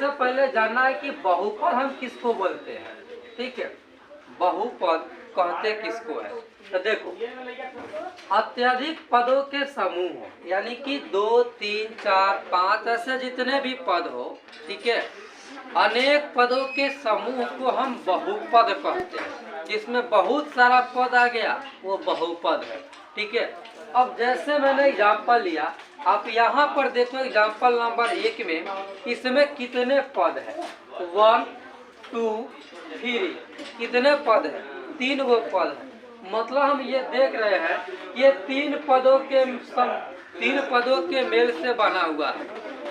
सबसे पहले जानना है कि बहुपद हम किसको बोलते हैं। ठीक है, बहुपद कहते किसको है। तो देखो, अत्यधिक पदों के समूह यानी कि 2, 3, 4, 5 ऐसे जितने भी पद हो, ठीक है, अनेक पदों के समूह को हम बहुपद कहते हैं। जिसमें बहुत सारा पद आ गया वो बहुपद है। ठीक है, अब जैसे मैंने एग्जाम्पल लिया, आप यहाँ पर देखो एग्जाम्पल नंबर 1 में इसमें कितने पद है। 1, 2, 3 कितने पद है? 3 गो पद है। मतलब हम ये देख रहे हैं ये 3 पदों के मेल से बना हुआ है,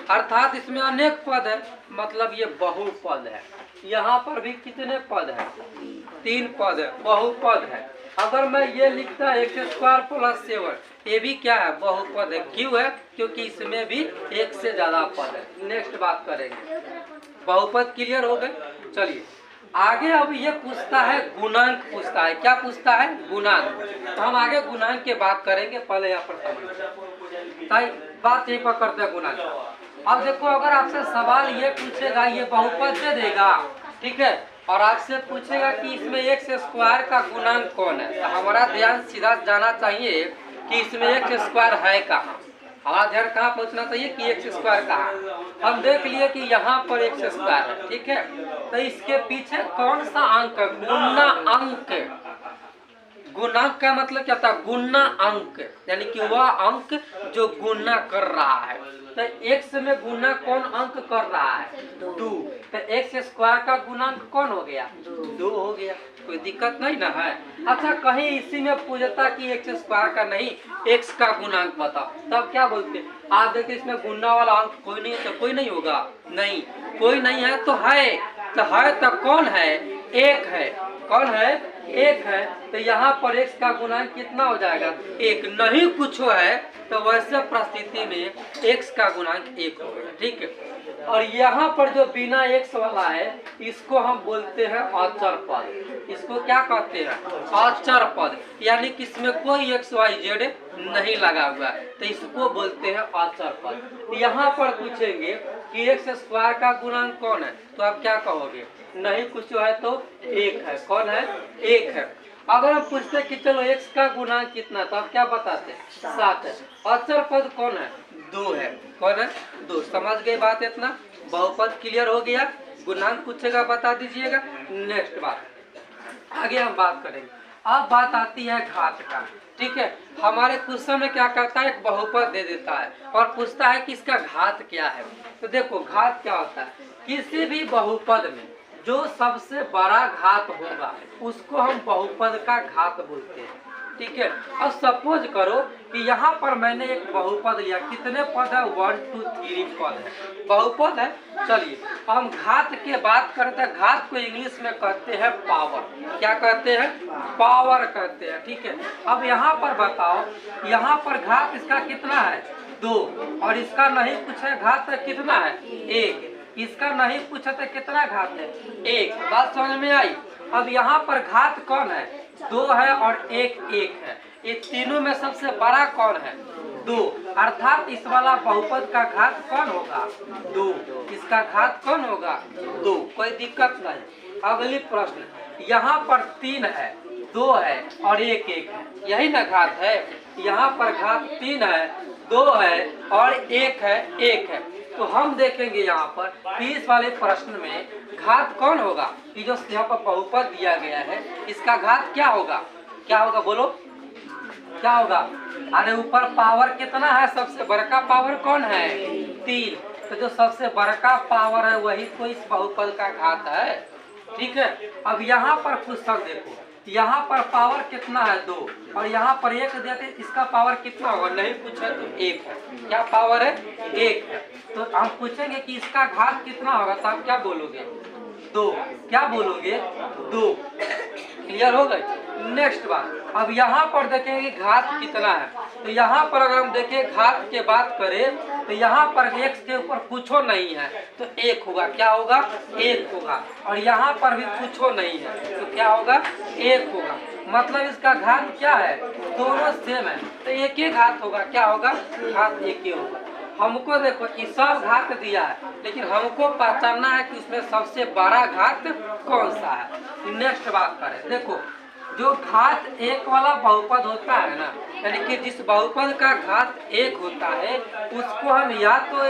अर्थात इसमें अनेक पद है, मतलब ये बहुपद है। यहाँ पर भी कितने पद है? 3 पद है, बहुपद है। अगर मैं ये लिखता है x² + 7, ये भी क्या है? बहुपद है। क्यों है? क्योंकि इसमें भी 1 से ज्यादा पद है। नेक्स्ट बात करेंगे। बहुपद क्लियर हो गए। चलिए आगे, अब ये पूछता है गुणांक पूछता है। क्या पूछता है? गुणांक। तो हम आगे गुणांक की बात करेंगे, पहले यहाँ पर समझ बात यही पर करते हैं गुणांक। अब देखो, अगर आपसे सवाल ये पूछेगा, ये बहुपद दे देगा, ठीक है, और आपसे पूछेगा कि इसमें x² का गुणांक कौन है, तो हमारा ध्यान सीधा जाना चाहिए कि इसमें x² है कहाँ। हमारा ध्यान कहाँ पहुँचना चाहिए कि x² कहाँ। हम देख लिए कि यहाँ पर x² है, ठीक है, तो इसके पीछे कौन सा अंक है? गुणा अंक। गुणांक का मतलब क्या था? गुणा अंक, यानी कि वह अंक जो गुणा कर रहा है। तो x में गुणा कौन अंक कर रहा है? 2। तो x² का गुणांक कौन हो गया? 2 हो गया। कोई दिक्कत नहीं ना है। अच्छा, कहीं इसी में पूछता कि x² का नहीं, x का गुणांक बताओ, तब क्या बोलते? आप देखिए इसमें गुणा वाला अंक कोई नहीं है, तो कोई नहीं होगा। नहीं, कोई नहीं है तो है। तो कौन है? 1 है। कौन है? 1 है। तो यहाँ पर x का गुणांक कितना हो जाएगा? 1। नहीं कुछ है तो वैसे परिस्थिति में x का गुणांक 1 हो गया। ठीक है, और यहाँ पर जो बिना x वाला है इसको हम बोलते हैं अचर पद। इसको क्या कहते हैं? अचर पद, यानी कि इसमें कोई x, y, z नहीं लगा हुआ है, तो इसको बोलते हैं अचर पद। यहाँ पर पूछेंगे कि x² का गुणांक कौन है, तो आप क्या कहोगे? नहीं कुछ है तो 1 है। कौन है? 1 है। अगर हम पूछते कि चलो x का गुणांक कितना, तो आप क्या बताते? 7 है। अचर पद कौन है? 2 है। कौन है? 2। समझ गए बात? इतना बहुपद क्लियर हो गया। गुणांक पूछेगा बता दीजिएगा। नेक्स्ट बात, आगे हम बात करेंगे। अब बात आती है घात का। ठीक है, हमारे क्वेश्चन में क्या करता है? एक बहुपद दे देता है और पूछता है कि इसका घात क्या है। तो देखो, घात क्या होता है? किसी भी बहुपद में जो सबसे बड़ा घात होगा उसको हम बहुपद का घात बोलते हैं। ठीक है, अब सपोज करो कि यहाँ पर मैंने एक बहुपद लिया। कितने पद है? 1, 2, 3 पद है, बहुपद है। चलिए हम घात की बात करते हैं। घात को इंग्लिश में कहते हैं पावर। क्या कहते हैं? पावर कहते हैं। ठीक है, अब यहाँ पर बताओ, यहाँ पर घात इसका कितना है? 2, और इसका नहीं कुछ है, घात कितना है? 1। इसका नहीं पूछा था कितना घात है? 1। बात समझ में आई? अब यहाँ पर घात कौन है? 2 है और 1 है। ये तीनों में सबसे बड़ा कौन है? 2। अर्थात इस वाला बहुपद का घात कौन होगा? 2। इसका घात कौन होगा? 2। कोई दिक्कत नहीं। अगली प्रश्न, यहाँ पर 3 है, 2 है और 1 है, यही ना घात है। यहाँ पर घात 3 है, 2 है और 1 है। तो हम देखेंगे यहाँ पर कि इस वाले प्रश्न में घात कौन होगा? कि जो यहाँ पर बहुपद दिया गया है इसका घात क्या होगा? क्या होगा बोलो? क्या होगा? अरे ऊपर पावर कितना है? सबसे बड़का पावर कौन है? 3। तो जो सबसे बड़का पावर है वही तो इस बहुपद का घात है। ठीक है, अब यहाँ पर क्वेश्चन देखो, यहाँ पर पावर कितना है? 2, और यहाँ पर 1 देते, इसका पावर कितना होगा? नहीं पूछा तो 1 है। क्या पावर है? 1 है। तो हम पूछेंगे कि इसका घात कितना होगा, तो आप क्या बोलोगे? 2। क्या बोलोगे? 2। क्लियर हो गए? नेक्स्ट बात, अब यहाँ पर देखेंगे घात कितना है। तो यहाँ पर अगर हम देखें घात के बात करें तो यहाँ पर x के ऊपर कुछ नहीं है तो 1 होगा। क्या होगा? 1 होगा। और यहाँ पर भी कुछ नहीं है तो क्या होगा? 1 होगा। मतलब इसका घात क्या है? दोनों सेम है तो 1 ही घात होगा। क्या होगा? घात 1 ही होगा। हमको देखो ये सब घात दिया है, लेकिन हमको पहचानना है कि उसमें सबसे बड़ा घात कौन सा है। नेक्स्ट बात करें, देखो जो घात एक वाला बहुपद होता है ना, यानी कि जिस बहुपद का घात एक होता है उसको हम या तो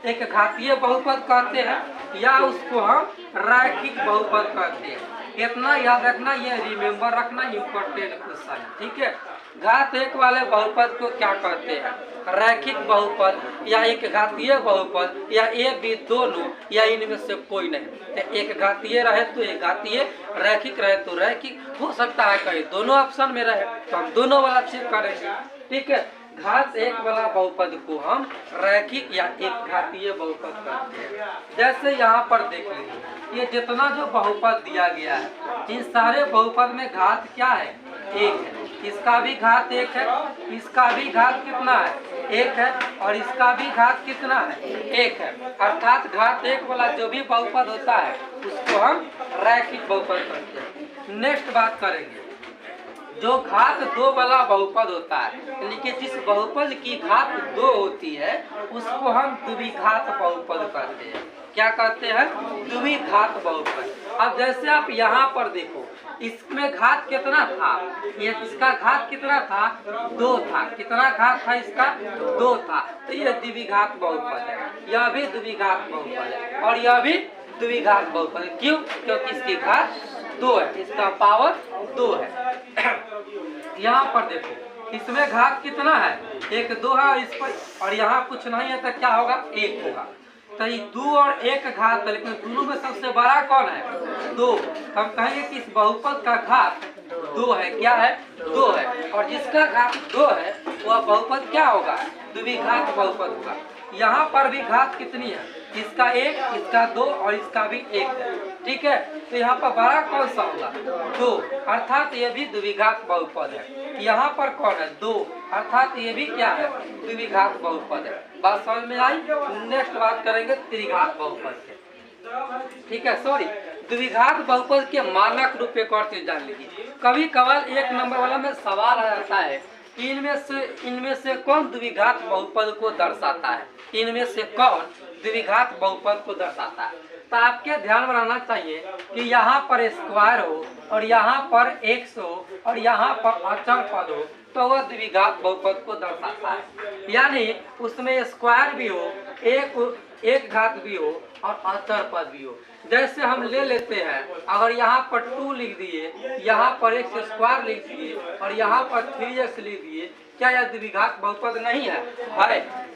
एक घातीय बहुपद कहते हैं या उसको हम रैखिक बहुपद कहते हैं। इतना याद रखना, ये रिमेम्बर रखना, इम्पोर्टेंट क्वेश्चन है, ठीक है। घात एक वाले बहुपद को क्या कहते हैं? रैखिक बहुपद या एक घातीय बहुपद या ए बी दोनों या इनमें से कोई नहीं। तो एक घातीय रहे तो एक घातीय, रैखिक रहे तो रैखिक, हो सकता है कहीं दोनों ऑप्शन में रहे तो हम दोनों वाला चेक करेंगे, ठीक है। घात एक वाला बहुपद को हम रैखिक या एक घातीय बहुपद कहते हैं। जैसे यहाँ पर देख लीजिए, ये जितना जो बहुपद दिया गया है इन सारे बहुपद में घात क्या है? एक है। इसका भी घात एक है, इसका भी घात कितना है? एक है, और इसका भी घात कितना है? एक है। अर्थात घात एक वाला जो भी बहुपद होता है उसको हम रैखिक बहुपद कहते हैं। नेक्स्ट बात करेंगे, जो घात दो वाला बहुपद होता है, यानी कि जिस बहुपद की घात दो होती है उसको हम द्विघात बहुपद कहते हैं। क्या कहते हैं? द्विघात बहुपद। अब जैसे आप यहाँ पर देखो, इसमें घात कितना था? ये इसका घात कितना था? दो था। कितना घात था इसका? दो था। तो ये द्विघात बहुपद है, यह भी द्विघात बहुपद है और यह भी द्विघात बहुपद है। क्यों? क्योंकि इसकी घात दो है, इसका पावर दो है। यहाँ पर देखो, इसमें घात कितना है? एक दो है, इस पर और यहाँ कुछ नहीं है तो क्या होगा? एक होगा। तो ये दो और एक घात है, लेकिन दोनों में सबसे बड़ा कौन है? दो। हम कहेंगे कि इस बहुपद का घात दो है। क्या है? दो है। और जिसका घात दो है वह बहुपद क्या होगा? द्विघात बहुपद होगा। यहाँ पर भी घात कितनी है? इसका एक, इसका दो और इसका भी एक है, ठीक है। तो यहाँ पर बड़ा कौन सा होगा? दो, अर्थात ये भी द्विघात बहुपद है। यहाँ पर कौन है? दो, अर्थात ये भी क्या है? द्विघात बहुपद है। बात समझ में आई? नेक्स्ट बात करेंगे त्रिघात बहुपद के, ठीक है। सॉरी, द्विघात बहुपद के मानक रूप एक और चीज जान लीजिए। कभी कभार एक नंबर वाला में सवाल आ जाता है, इनमें से कौन द्विघात बहुपद को दर्शाता है? इनमें से कौन द्विघात बहुपद को दर्शाता है? तो आपके ध्यान में रहना चाहिए कि यहाँ पर स्क्वायर हो और यहाँ पर एक्स हो और यहाँ पर अचर पद हो तो वह द्विघात बहुपद को दर्शाता है। यानी उसमें स्क्वायर भी हो, एक घात भी हो और अचर पद भी हो। जैसे हम ले लेते हैं, अगर यहाँ पर 2 लिख दिए, यहाँ पर एक्स स्क्वायर लिख दिए और यहाँ पर 3x लिख दिए, क्या यह द्विघात बहुपद नहीं है? है।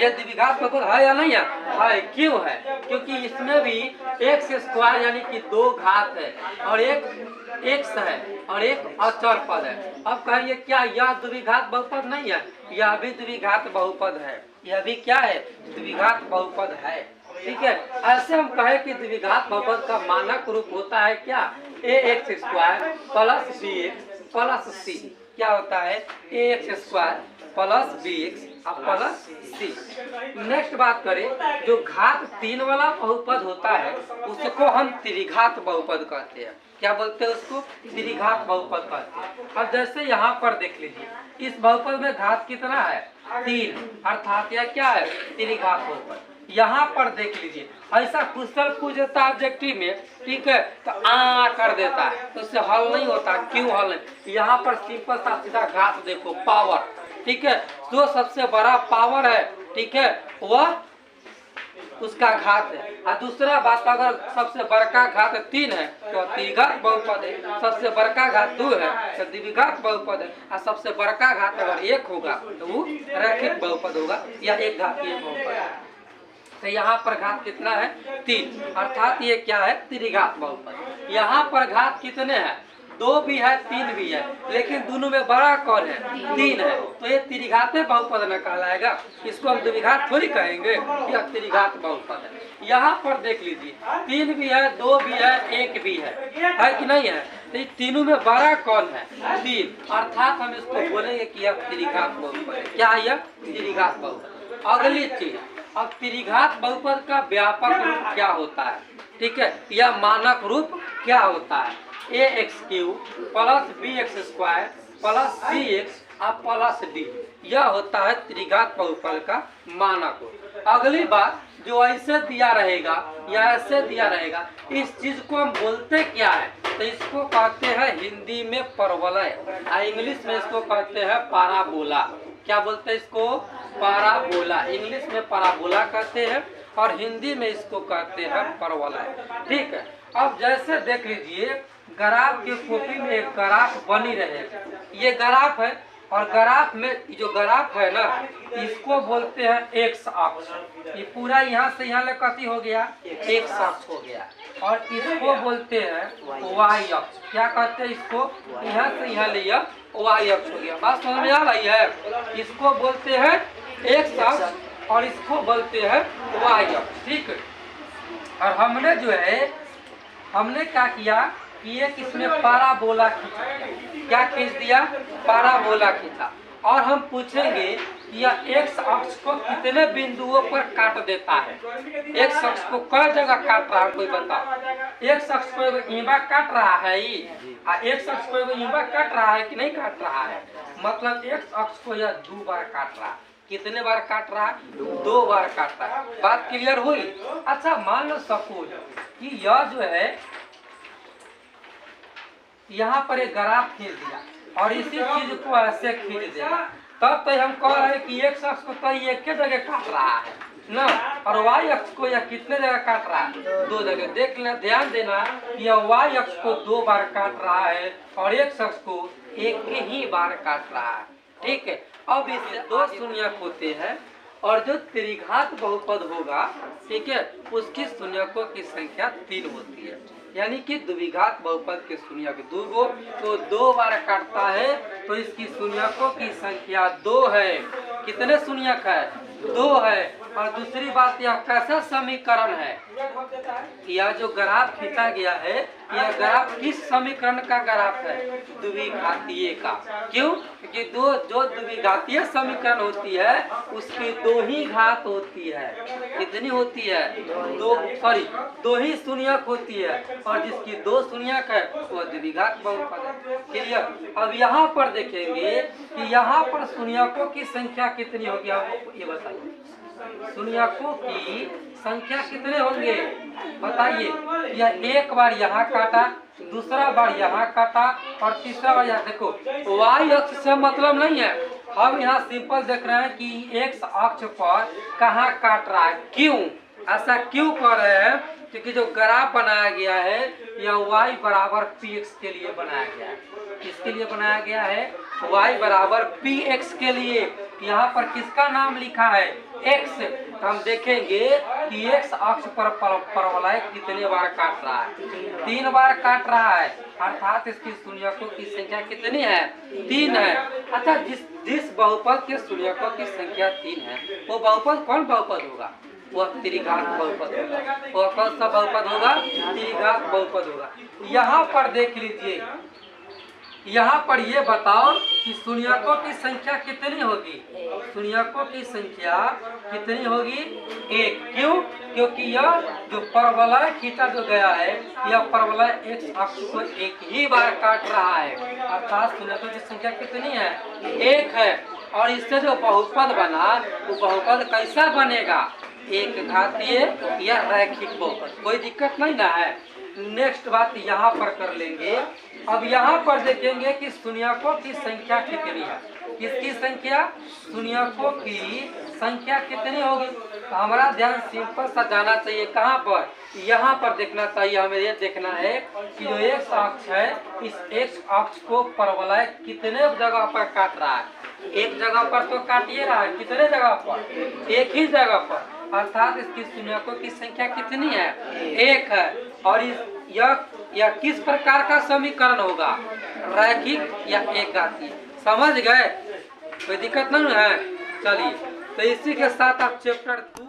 यह द्विघात बहुपद है या नहीं है? है। क्यों है? क्योंकि इसमें भी एक्स स्क्वायर यानी कि दो घात है और एक एक्स है और एक अचर पद है। अब कहिए क्या यह द्विघात बहुपद नहीं है? यह भी द्विघात बहुपद है। यह भी क्या है? द्विघात बहुपद है, ठीक है। ऐसे हम कहें कि द्विघात बहुपद का मानक रूप होता है क्या? A X square plus B X plus C. क्या होता है? A X square plus B X plus C. Next बात करें, जो घात 3 वाला बहुपद होता है उसको हम त्रिघात बहुपद कहते हैं। क्या बोलते हैं उसको? त्रिघात बहुपद कहते हैं। अब जैसे यहाँ पर देख लीजिए, इस बहुपद में घात कितना है? 3, अर्थात यह क्या है? त्रिघात बहुपद। यहाँ पर देख लीजिए, ऐसा क्वेश्चन पूछ देता है ऑब्जेक्टिव में, ठीक है, तो कर देता है तो उससे हल नहीं होता। क्यों हल नहीं? यहाँ पर सिंपल सा सीधा घात देखो, पावर, ठीक है। जो सबसे बड़ा पावर है, ठीक है, वह उसका घात है। और दूसरा बात, अगर सबसे बड़का घात 3 है तो त्रिघात बहुपद है, सबसे बड़का घात 2 है तो द्विघात बहुपद है, और सबसे बड़का घात अगर 1 होगा तो वो रैखिक बहुपद होगा या एक घातीय बहुपद है। तो यहाँ पर घात कितना है? 3, अर्थात ये क्या है? त्रिघात बहुपद। यहाँ पर घात कितने हैं? 2 भी है, 3 भी है, लेकिन दोनों में बड़ा कौन है? 3 है। तो ये त्रिघात बहुपद न कहलाएगा, इसको हम द्विघात थोड़ी कहेंगे, यह त्रिघात बहुपद है। यहाँ पर देख लीजिए, 3 भी है, 2 भी है, 1 भी है कि नहीं है? तो तीनों में बड़ा कौन है? 3, अर्थात हम इसको बोलेंगे कि यह त्रिघात बहुपद है। क्या है? यह त्रिघात बहुपद। अगली चीज, अब त्रिघात बहुपद का व्यापक रूप क्या होता है? ठीक है, यह मानक रूप क्या होता है? A X cube plus B X square plus C X plus D. यह होता है त्रिघात बहुपद का मानक। अगली बात, जो ऐसे दिया रहेगा या ऐसे दिया रहेगा, इस चीज को हम बोलते क्या है? तो इसको कहते हैं हिंदी में परवलय, इंग्लिश में इसको कहते हैं पाराबोला। क्या बोलते हैं इसको? पाराबोला। इंग्लिश में पाराबोला कहते हैं और हिंदी में इसको कहते हैं परवलय। ठीक है। अब जैसे देख लीजिए, ग्राफ के कॉपी में एक ग्राफ बनी रहे, ये ग्राफ है और ग्राफ में जो ग्राफ है ना, इसको बोलते हैं एक्स अक्ष। ये पूरा यहाँ से यहाँ तक कथी हो गया? एक्स अक्ष हो गया। और इसको बोलते हैं वाई अक्ष। क्या कहते हैं इसको? यहाँ से यहाँ लिया वाई अक्ष हो गया। बात समझ में आ रही है? इसको बोलते हैं एक्स अक्ष और इसको बोलते हैं वाई अक्ष। ठीक है। और हमने जो है, हमने क्या किया कि एक इसमें पाराबोला खींचा। क्या खींच दिया? पाराबोला खींचा। और हम पूछेंगे कि यह एक्स अक्ष को कितने बिंदुओं पर काट देता है? एक्स अक्ष को कई जगह काट रहा है, कोई बताओ। एक्स अक्ष को ईंबा काट रहा है ही, एक्स अक्ष को ईंबा काट रहा है कि नहीं काट रहा है? मतलब एक्स अक्ष को यह 2 बार काट रहा है। कितने बार काट रहा है? 2 बार काट रहा है। बात क्लियर हुई? अच्छा, मान लो सपोज कि यह जो है यहाँ पर एक ग्राफ खींच दिया और इसी चीज को ऐसे खींच देगा, तब तो हम कह रहे हैं कि एक्स अक्ष को तो एक के जगह काट रहा है ना, और वाई अक्ष को यह कितने जगह काट रहा है? 2 जगह। देख लेना, ध्यान देना, यह वाई अक्ष को 2 बार काट रहा है और एक्स अक्ष को 1 ही बार काट रहा है। ठीक है। अब इससे 2 शून्यक होते हैं और जो त्रिघात बहुपद होगा, ठीक है, उसकी शून्यकों की संख्या 3 होती है। यानी कि द्विघात बहुपद के शून्यक 2 गो, तो 2 बार काटता है, तो इसकी शून्यकों की संख्या 2 है। कितने शून्यक है? 2 है। और दूसरी बात, यह कैसा समीकरण है? यह जो ग्राफ खींचा गया है, यह ग्राफ किस समीकरण का ग्राफ है? द्विघातीय का। क्यों? क्योंकि जो द्विघातीय समीकरण होती है उसकी 2 ही घात होती है। कितनी होती है? 2 ही शून्यक होती है, और जिसकी 2 शून्यक है वह द्विघात बहुपद है। क्लियर? अब यहाँ पर देखेंगे कि यहाँ पर शून्यकों की संख्या कितनी होगी? आपको ये बताइए, शून्यकों की संख्या कितने होंगे? बताइए। यह एक बार यहाँ काटा, दूसरा बार यहाँ काटा और तीसरा बार यहाँ। देखो, वाई अक्ष से मतलब नहीं है, हम यहाँ सिंपल देख रहे हैं कि एक्स अक्ष पर कहाँ काट रहा है। क्यों ऐसा क्यों कर रहे हैं? क्योंकि जो ग्राफ बनाया गया है यह y बराबर px के लिए बनाया गया है। किसके लिए बनाया गया है? y बराबर px के लिए। यहाँ पर किसका नाम लिखा है? x। तो हम देखेंगे कि x अक्ष पर परवलय कितने बार काट रहा है? 3 बार काट रहा है, अर्थात इसकी शून्यकों की संख्या कितनी है? 3 है। अच्छा, जिस बहुपद के शून्यकों की संख्या 3 है, वो बहुपद कौन बहुपद होगा? वह त्रिघात बहुपद होगा। वह कौन सा बहुपद होगा? त्रिघात बहुपद होगा। यहाँ पर देख लीजिए, यहाँ पर ये बताओ कि शून्यकों की संख्या कितनी होगी? शून्यकों की संख्या कितनी होगी? 1। क्यों? क्योंकि यह जो परवलय खींचा जो गया है, यह परवलय एक्स अक्ष को 1 ही बार काट रहा है, अर्थात शून्यकों की संख्या कितनी है? 1 है। और इससे जो बहुपद बना, वो बहुपद कैसा बनेगा? एक घातीय या रैखिक बहुपद। कोई दिक्कत नहीं ना है। नेक्स्ट बात यहाँ पर कर लेंगे। अब यहाँ पर देखेंगे कि शून्यकों की संख्या कितनी है। किसकी संख्या? शून्यकों की संख्या कितनी होगी? तो हमारा ध्यान सिंपल सा जाना चाहिए। कहाँ पर? यहाँ पर देखना चाहिए। हमें ये देखना है कि जो एक्स अक्ष है, इस एक्स अक्ष को परवलय कितने जगह पर काट रहा है? एक जगह पर तो काटिए रहा है। कितने जगह पर? 1 ही जगह पर, अर्थात इसकी शून्यकों की संख्या कितनी है? 1 है। और यह किस प्रकार का समीकरण होगा? रैखिक या एक घातीय। समझ गए? कोई दिक्कत नहीं है? चलिए, तो इसी के साथ आप चैप्टर 2